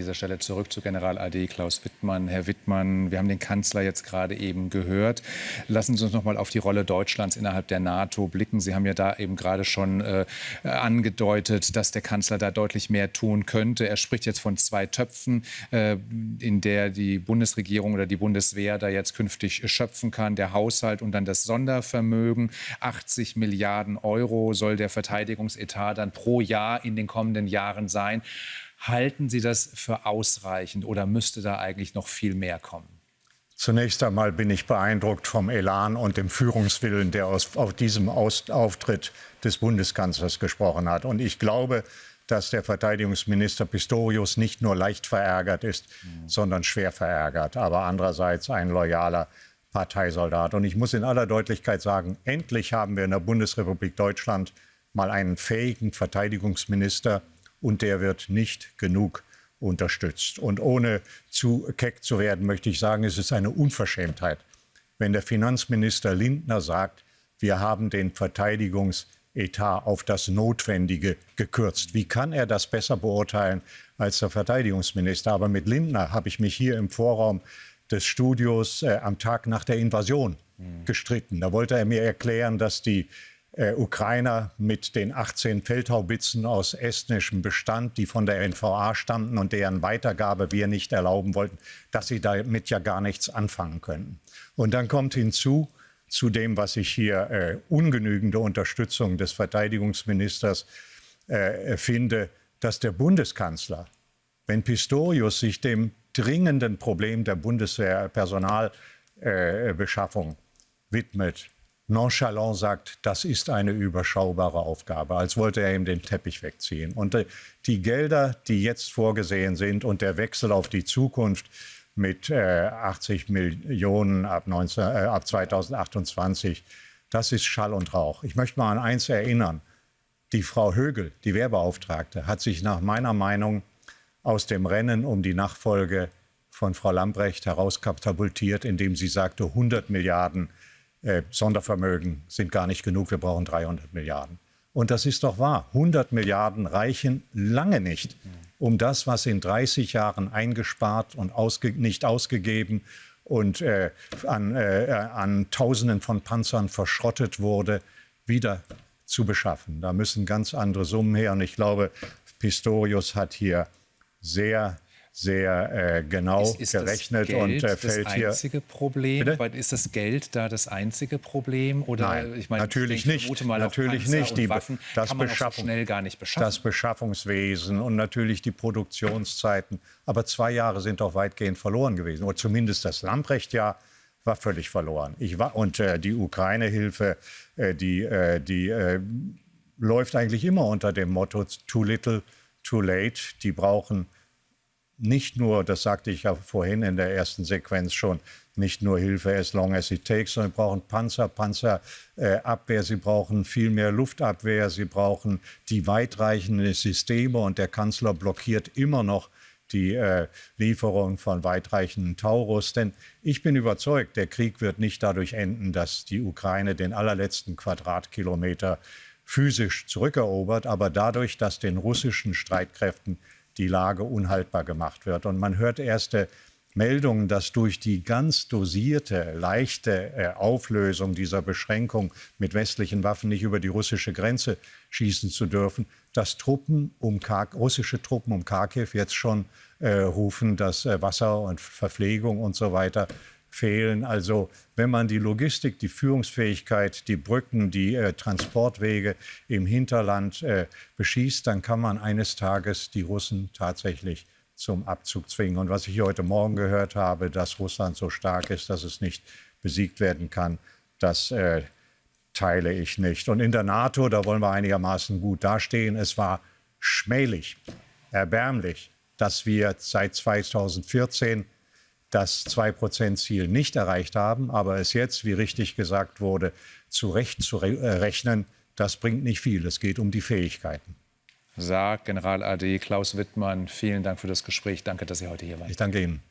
dieser Stelle zurück zu General AD Klaus Wittmann. Herr Wittmann, wir haben den Kanzler jetzt gerade eben gehört. Lassen Sie uns noch mal auf die Rolle Deutschlands innerhalb der NATO blicken. Sie haben ja da eben gerade schon angedeutet, dass der Kanzler da deutlich mehr tun könnte. Er spricht jetzt von 2 Töpfen, in der die Bundesregierung oder die Bundeswehr da jetzt künftig schöpfen kann. Der Haushalt und dann das Sondervermögen. 80 Milliarden Euro soll der Verteidigungsetat dann pro Jahr in den kommenden Jahren sein. Halten Sie das für ausreichend oder müsste da eigentlich noch viel mehr kommen? Zunächst einmal bin ich beeindruckt vom Elan und dem Führungswillen, der auf diesem Auftritt des Bundeskanzlers gesprochen hat. Und ich glaube, dass der Verteidigungsminister Pistorius nicht nur leicht verärgert ist, sondern schwer verärgert, aber andererseits ein loyaler Parteisoldat. Und ich muss in aller Deutlichkeit sagen, endlich haben wir in der Bundesrepublik Deutschland mal einen fähigen Verteidigungsminister und der wird nicht genug unterstützt. Und ohne zu keck zu werden, möchte ich sagen, es ist eine Unverschämtheit, wenn der Finanzminister Lindner sagt, wir haben den Verteidigungsetat auf das Notwendige gekürzt. Wie kann er das besser beurteilen als der Verteidigungsminister? Aber mit Lindner habe ich mich hier im Vorraum des Studios am Tag nach der Invasion gestritten. Da wollte er mir erklären, dass die Ukrainer mit den 18 Feldhaubitzen aus estnischem Bestand, die von der NVA stammten und deren Weitergabe wir nicht erlauben wollten, dass sie damit ja gar nichts anfangen können. Und dann kommt hinzu, zu dem, was ich hier ungenügende Unterstützung des Verteidigungsministers finde, dass der Bundeskanzler, wenn Pistorius sich dem dringenden Problem der Bundeswehr-Personalbeschaffung widmet, nonchalant sagt, das ist eine überschaubare Aufgabe, als wollte er ihm den Teppich wegziehen. Und die Gelder, die jetzt vorgesehen sind und der Wechsel auf die Zukunft mit 80 Millionen ab 2028, das ist Schall und Rauch. Ich möchte mal an eins erinnern. Die Frau Högel, die Wehrbeauftragte, hat sich nach meiner Meinung aus dem Rennen um die Nachfolge von Frau Lambrecht herauskatapultiert, indem sie sagte, 100 Milliarden Sondervermögen sind gar nicht genug, wir brauchen 300 Milliarden. Und das ist doch wahr. 100 Milliarden reichen lange nicht, um das, was in 30 Jahren eingespart und nicht ausgegeben und an Tausenden von Panzern verschrottet wurde, wieder zu beschaffen. Da müssen ganz andere Summen her. Und ich glaube, Pistorius hat hier sehr genau gerechnet und fällt hier. Ist das einzige Problem? Ist das Geld da das einzige Problem? Oder, Nein, ich meine, natürlich nicht. Natürlich nicht. Die Waffen kann man auch so schnell gar nicht beschaffen. Das Beschaffungswesen und natürlich die Produktionszeiten. Aber 2 Jahre sind doch weitgehend verloren gewesen. Oder zumindest das Lamprecht-Jahr war völlig verloren. Und die Ukraine-Hilfe, die läuft eigentlich immer unter dem Motto too little, too late. Die brauchen nicht nur, das sagte ich ja vorhin in der ersten Sequenz schon, nicht nur Hilfe as long as it takes, sondern sie brauchen Panzerabwehr, sie brauchen viel mehr Luftabwehr, sie brauchen die weitreichenden Systeme und der Kanzler blockiert immer noch die Lieferung von weitreichenden Taurus. Denn ich bin überzeugt, der Krieg wird nicht dadurch enden, dass die Ukraine den allerletzten Quadratkilometer physisch zurückerobert, aber dadurch, dass den russischen Streitkräften die Lage unhaltbar gemacht wird. Und man hört erste Meldungen, dass durch die ganz dosierte, leichte Auflösung dieser Beschränkung mit westlichen Waffen nicht über die russische Grenze schießen zu dürfen, dass russische Truppen um Kharkiv jetzt schon rufen, dass Wasser und Verpflegung und so weiter fehlen. Also wenn man die Logistik, die Führungsfähigkeit, die Brücken, die Transportwege im Hinterland beschießt, dann kann man eines Tages die Russen tatsächlich zum Abzug zwingen. Und was ich heute Morgen gehört habe, dass Russland so stark ist, dass es nicht besiegt werden kann, das teile ich nicht. Und in der NATO, da wollen wir einigermaßen gut dastehen. Es war schmählich, erbärmlich, dass wir seit 2014 das 2%-Ziel nicht erreicht haben, aber es jetzt, wie richtig gesagt wurde, zurechtzurechnen, das bringt nicht viel. Es geht um die Fähigkeiten. Sagt General AD Klaus Wittmann. Vielen Dank für das Gespräch. Danke, dass Sie heute hier waren. Ich danke Ihnen.